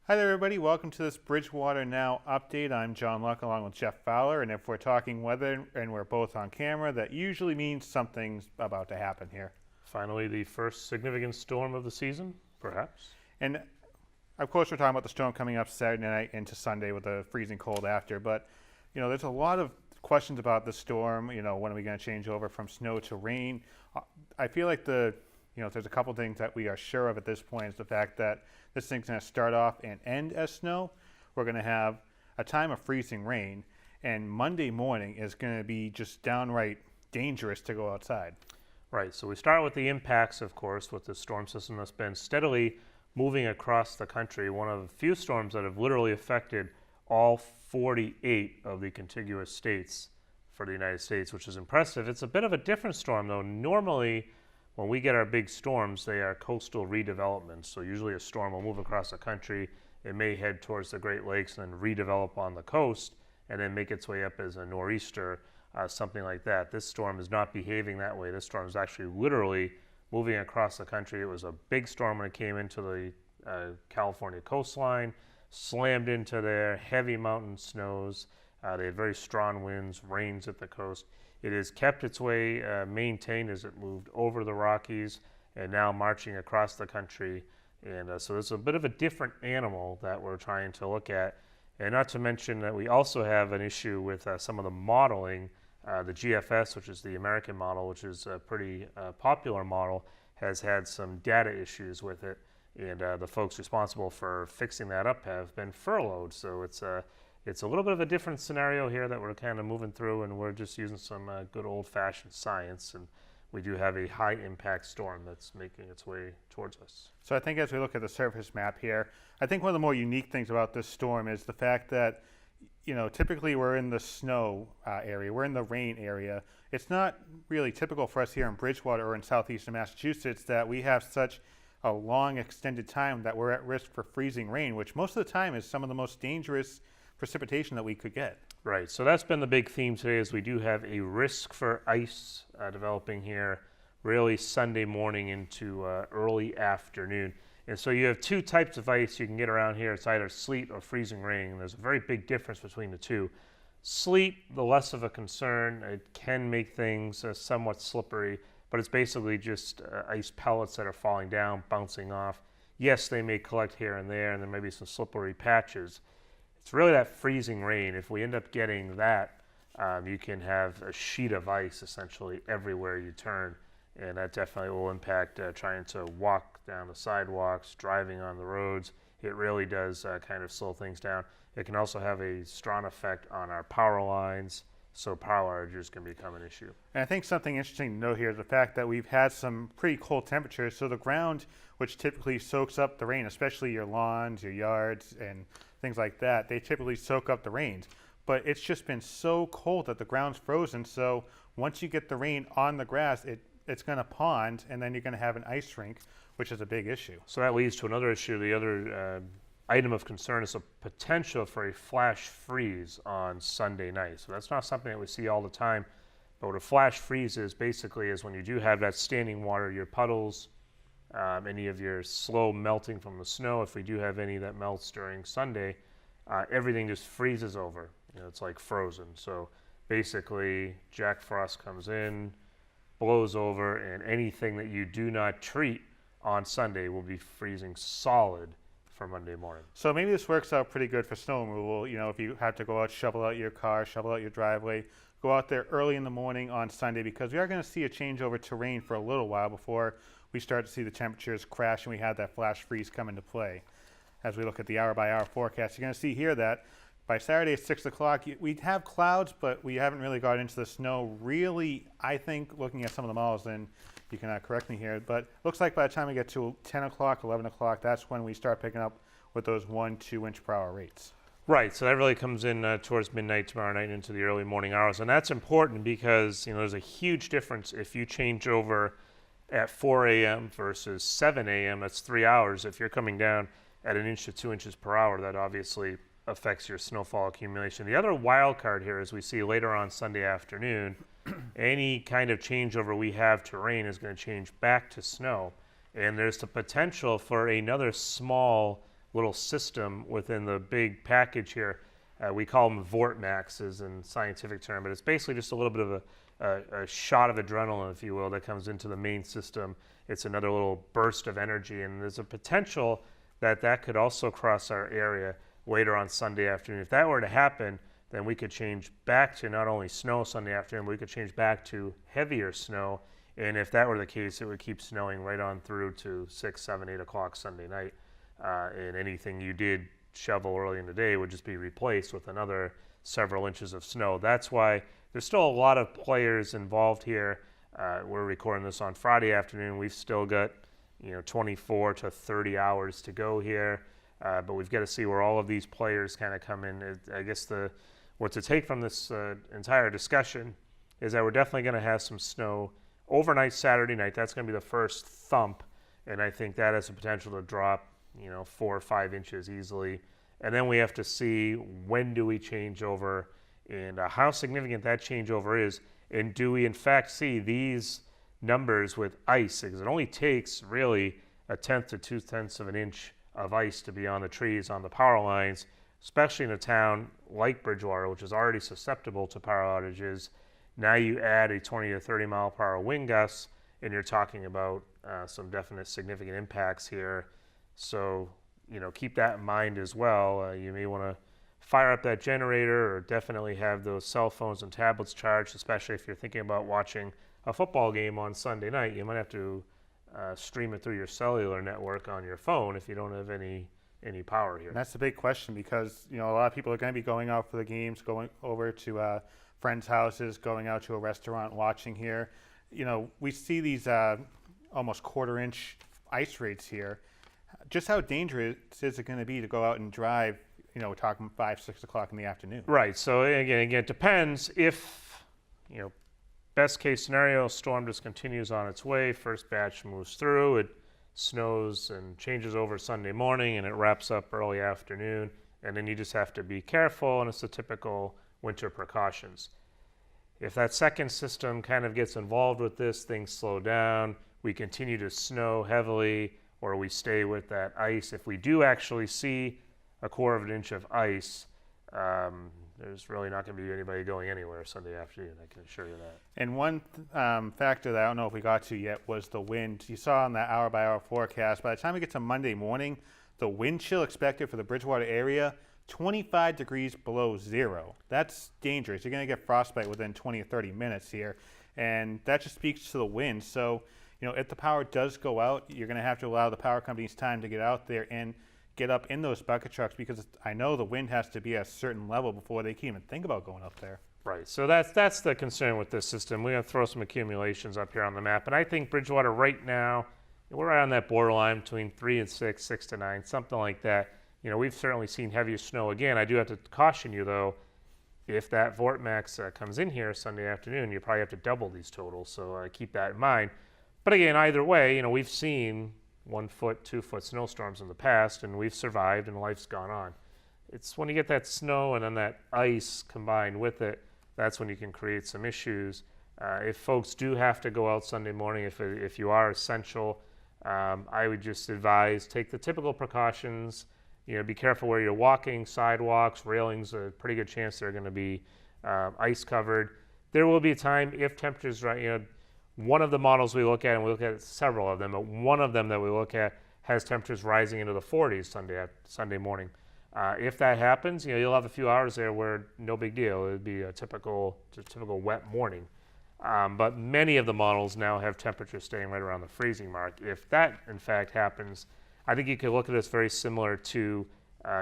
Hi there, everybody. Welcome to this Bridgewater Now update. I'm John Luck along with Jeff Fowler, and if we're talking weather and we're both on camera, that usually means something's about to happen here. Finally, the first significant storm of the season, perhaps. And of course, we're talking about the storm coming up Saturday night into Sunday with a freezing cold after, but there's a lot of questions about the storm. When are we going to change over from snow to rain? I feel like there's a couple things that we are sure of at this point is the fact that this thing's going to start off and end as snow. We're going to have a time of freezing rain, and Monday morning is going to be just downright dangerous to go outside. Right, so we start with the impacts, of course, with the storm system that's been steadily moving across the country. One of the few storms that have literally affected all 48 of the contiguous states for the United States, which is impressive. It's a bit of a different storm, though. Normally, when we get our big storms, they are coastal redevelopments. So usually a storm will move across the country. It may head towards the Great Lakes and then redevelop on the coast and then make its way up as a nor'easter, something like that. This storm is not behaving that way. This storm is actually literally moving across the country. It was a big storm when it came into the California coastline, slammed into there, heavy mountain snows. They had very strong winds, rains at the coast. It has kept its way maintained as it moved over the Rockies and now marching across the country. And so it's a bit of a different animal that we're trying to look at. And not to mention that we also have an issue with some of the modeling. The GFS, which is the American model, which is a pretty popular model, has had some data issues with it. And the folks responsible for fixing that up have been furloughed. So it's a little bit of a different scenario here that we're kind of moving through, and we're just using some good old-fashioned science, and we do have a high-impact storm that's making its way towards us. So I think as we look at the surface map here, I think one of the more unique things about this storm is the fact that, typically we're in the snow area, we're in the rain area. It's not really typical for us here in Bridgewater or in southeastern Massachusetts that we have such a long extended time that we're at risk for freezing rain, which most of the time is some of the most dangerous precipitation that we could get. Right, so that's been the big theme today is we do have a risk for ice developing here really Sunday morning into early afternoon. And so you have two types of ice you can get around here. It's either sleet or freezing rain, and there's a very big difference between the two. Sleet, the less of a concern. It can make things somewhat slippery, but it's basically just ice pellets that are falling down, bouncing off. Yes, they may collect here and there may be some slippery patches. It's really that freezing rain. If we end up getting that, you can have a sheet of ice essentially everywhere you turn, and that definitely will impact trying to walk down the sidewalks, driving on the roads. It really does kind of slow things down. It can also have a strong effect on our power lines, so power outages can become an issue. And I think something interesting to note here is the fact that we've had some pretty cold temperatures, so the ground, which typically soaks up the rain, especially your lawns, your yards, and things like that, they typically soak up the rains. But it's just been so cold that the ground's frozen, so once you get the rain on the grass, it's going to pond, and then you're going to have an ice rink, which is a big issue. So that leads to another issue. The other item of concern is a potential for a flash freeze on Sunday night. So that's not something that we see all the time, but what a flash freeze is basically is when you do have that standing water, your puddles, any of your slow melting from the snow, if we do have any that melts during Sunday, everything just freezes over. It's like frozen. So basically, Jack Frost comes in, blows over, and anything that you do not treat on Sunday will be freezing solid for Monday morning. So maybe this works out pretty good for snow removal. If you have to go out, shovel out your car, shovel out your driveway, go out there early in the morning on Sunday, because we are going to see a changeover to rain for a little while before we start to see the temperatures crash and we have that flash freeze come into play. As we look at the hour-by-hour forecast, you're going to see here that by Saturday at 6 o'clock, we'd have clouds, but we haven't really got into the snow. Really, I think, looking at some of the models, and you can correct me here, but looks like by the time we get to 10 o'clock, 11 o'clock, that's when we start picking up with those 1-2 inch per hour rates. Right, so that really comes in towards midnight tomorrow night into the early morning hours, and that's important because there's a huge difference if you change over at 4 a.m. versus 7 a.m. That's 3 hours. If you're coming down at 1 to 2 inches per hour, that obviously affects your snowfall accumulation. The other wild card here, as we see later on Sunday afternoon, any kind of changeover we have to rain is going to change back to snow, and there's the potential for another small little system within the big package here. We call them vortmaxes in scientific term, but it's basically just a little bit of a shot of adrenaline, if you will, that comes into the main system. It's another little burst of energy, and there's a potential that that could also cross our area later on Sunday afternoon. If that were to happen, then we could change back to not only snow Sunday afternoon, but we could change back to heavier snow. And if that were the case, it would keep snowing right on through to 6, 7, 8 o'clock Sunday night. And anything you did shovel early in the day would just be replaced with another several inches of snow. That's why there's still a lot of players involved here. We're recording this on Friday afternoon. We've still got 24 to 30 hours to go here, but we've got to see where all of these players kind of come in. I guess what to take from this entire discussion is that we're definitely going to have some snow overnight Saturday night. That's going to be the first thump, and I think that has the potential to drop 4 or 5 inches easily. And then we have to see, when do we change over and how significant that changeover is, and do we in fact see these numbers with ice, because it only takes really 1/10 to 2/10 of an inch of ice to be on the trees, on the power lines, especially in a town like Bridgewater, which is already susceptible to power outages. Now you add a 20 to 30 mile per hour wind gusts, and you're talking about some definite significant impacts here. So, keep that in mind as well. You may want to fire up that generator, or definitely have those cell phones and tablets charged, especially if you're thinking about watching a football game on Sunday night. You might have to stream it through your cellular network on your phone if you don't have any power here. And that's the big question, because a lot of people are going to be going out for the games, going over to friends' houses, going out to a restaurant, watching here. We see these almost quarter-inch ice rates here. Just how dangerous is it going to be to go out and drive? We're talking 5, 6 o'clock in the afternoon. Right. So again, it depends. If best case scenario, storm just continues on its way. First batch moves through. It snows and changes over Sunday morning, and it wraps up early afternoon. And then you just have to be careful, and it's the typical winter precautions. If that second system kind of gets involved with this, things slow down, we continue to snow heavily, or we stay with that ice. If we do actually see a quarter of an inch of ice, there's really not going to be anybody going anywhere Sunday afternoon, I can assure you that. And one factor that I don't know if we got to yet was the wind. You saw on that hour-by-hour forecast, by the time we get to Monday morning, the wind chill expected for the Bridgewater area, 25 degrees below zero. That's dangerous. You're going to get frostbite within 20 or 30 minutes here, and that just speaks to the wind. So, if the power does go out, you're going to have to allow the power companies time to get out there and get up in those bucket trucks, because I know the wind has to be at a certain level before they can even think about going up there. Right. So that's the concern with this system. We're going to throw some accumulations up here on the map, and I think Bridgewater right now, we're right on that borderline between 3 and 6, 6 to 9, something like that. We've certainly seen heavier snow. Again, I do have to caution you, though, if that vortmax comes in here Sunday afternoon, you probably have to double these totals, so keep that in mind. But again, either way, we've seen 1 foot, 2 foot snowstorms in the past, and we've survived, and life's gone on. It's when you get that snow and then that ice combined with it, that's when you can create some issues. If folks do have to go out Sunday morning, if you are essential, I would just advise, take the typical precautions. Be careful where you're walking, sidewalks, railings, a pretty good chance they're going to be ice covered. There will be a time if temperatures right. One of the models we look at, and we look at several of them, but one of them that we look at has temperatures rising into the 40s Sunday morning. If that happens, you'll have a few hours there where no big deal. It would be a typical wet morning. But many of the models now have temperatures staying right around the freezing mark. If that, in fact, happens, I think you could look at this very similar to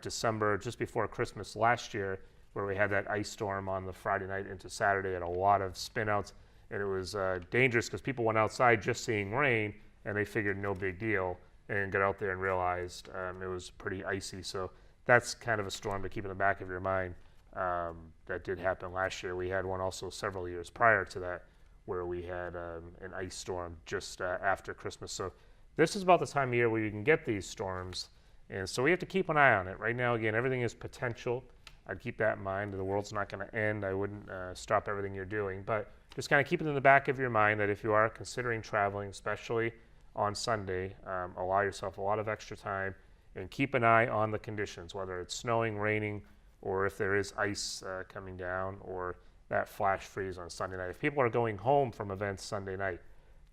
December, just before Christmas last year, where we had that ice storm on the Friday night into Saturday and a lot of spinouts. And it was dangerous because people went outside just seeing rain, and they figured no big deal, and got out there and realized it was pretty icy. So that's kind of a storm to keep in the back of your mind. That did happen last year. We had one also several years prior to that, where we had an ice storm just after Christmas. So this is about the time of year where you can get these storms, and so we have to keep an eye on it. Right now, again, everything is potential. I'd keep that in mind. The world's not going to end. I wouldn't stop everything you're doing, but just kind of keep it in the back of your mind that if you are considering traveling, especially on Sunday, allow yourself a lot of extra time and keep an eye on the conditions, whether it's snowing, raining, or if there is ice coming down, or that flash freeze on Sunday night. If people are going home from events Sunday night,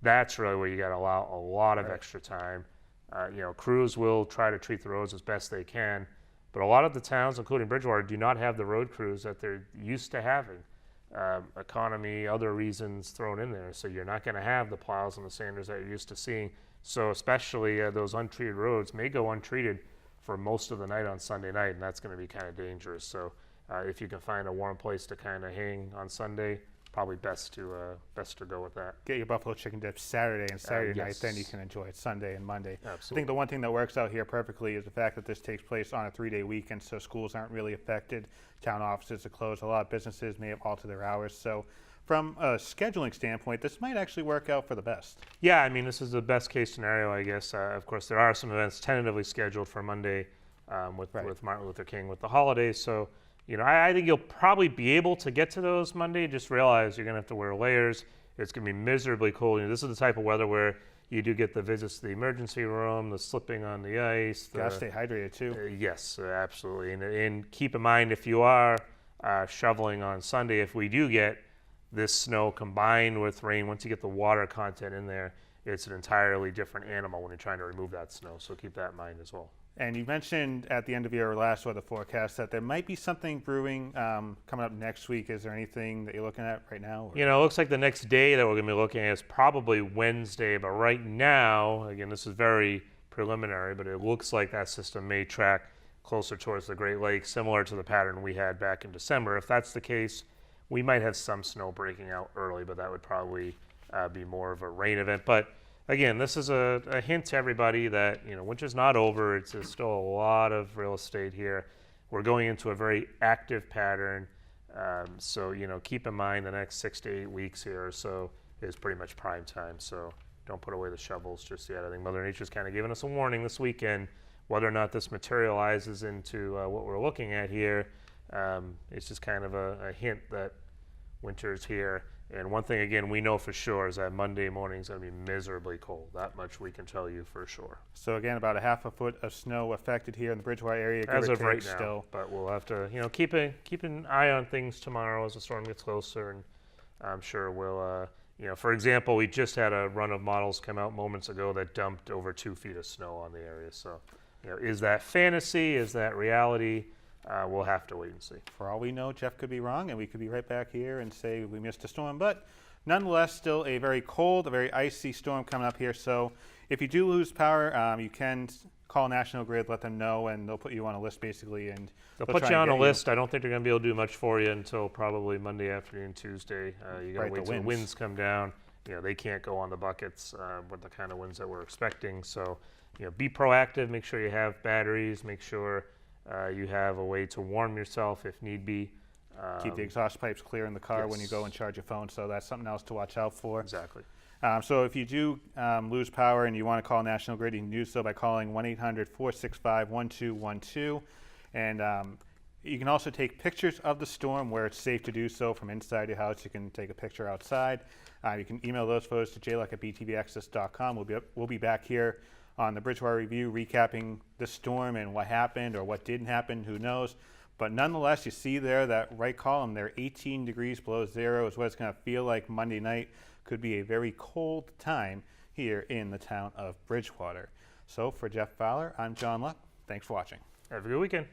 that's really where you got to allow a lot of extra time. Crews will try to treat the roads as best they can, but a lot of the towns, including Bridgewater, do not have the road crews that they're used to having. Economy, other reasons thrown in there, so you're not going to have the plows and the sanders that you're used to seeing. So especially those untreated roads may go untreated for most of the night on Sunday night, and that's going to be kind of dangerous. So if you can find a warm place to kind of hang on Sunday, probably best to go with that. Get your buffalo chicken dip Saturday and Saturday night, yes. then you can enjoy it Sunday and Monday. Absolutely. I think the one thing that works out here perfectly is the fact that this takes place on a 3-day weekend, so schools aren't really affected. Town offices are closed. A lot of businesses may have altered their hours. So from a scheduling standpoint, this might actually work out for the best. Yeah, I mean, this is the best case scenario, I guess. Of course, there are some events tentatively scheduled for Monday with Martin Luther King with the holidays. So, I think you'll probably be able to get to those Monday. Just realize you're going to have to wear layers. It's going to be miserably cold. This is the type of weather where you do get the visits to the emergency room, the slipping on the ice. Gotta stay hydrated too. Yes, absolutely. And keep in mind, if you are shoveling on Sunday, if we do get this snow combined with rain, once you get the water content in there, it's an entirely different animal when you're trying to remove that snow. So keep that in mind as well. And you mentioned at the end of your last weather forecast that there might be something brewing coming up next week. Is there anything that you're looking at right now? It looks like the next day that we're going to be looking at is probably Wednesday. But right now, again, this is very preliminary, but it looks like that system may track closer towards the Great Lakes, similar to the pattern we had back in December. If that's the case, we might have some snow breaking out early, but that would probably be more of a rain event. But again, this is a hint to everybody that winter's not over. It's still a lot of real estate here. We're going into a very active pattern, so keep in mind the next 6 to 8 weeks here or so is pretty much prime time. So don't put away the shovels just yet. I think Mother Nature's kind of giving us a warning this weekend. Whether or not this materializes into what we're looking at here, it's just kind of a hint that winter's here. And one thing, again, we know for sure is that Monday morning is going to be miserably cold. That much we can tell you for sure. So again, about a half a foot of snow affected here in the Bridgewater area. As of right now, still. But we'll have to, keep an eye on things tomorrow as the storm gets closer, and I'm sure we'll, for example, we just had a run of models come out moments ago that dumped over 2 feet of snow on the area. So, is that fantasy? Is that reality? We'll have to wait and see. For all we know, Jeff could be wrong, and we could be right back here and say we missed a storm. But nonetheless, still a very cold, a very icy storm coming up here. So if you do lose power, you can call National Grid, let them know, and they'll put you on a list basically. And they'll put you on a list. I don't think they're going to be able to do much for you until probably Monday afternoon, Tuesday. You got to wait till the winds come down. They can't go on the buckets with the kind of winds that we're expecting. So be proactive. Make sure you have batteries. Make sure you have a way to warm yourself if need be. Keep the exhaust pipes clear in the car when you go and charge your phone, so that's something else to watch out for. Exactly. So if you do lose power and you want to call National Grid, you can do so by calling 1-800-465-1212. And you can also take pictures of the storm where it's safe to do so from inside your house. You can take a picture outside. You can email those photos to jluck@btvaccess.com. We'll be back here on the Bridgewater Review, recapping the storm and what happened or what didn't happen, who knows. But nonetheless, you see there that right column there, 18 degrees below zero is what it's going to feel like Monday night. Could be a very cold time here in the town of Bridgewater. So for Jeff Fowler, I'm John Luck. Thanks for watching. Have a good weekend.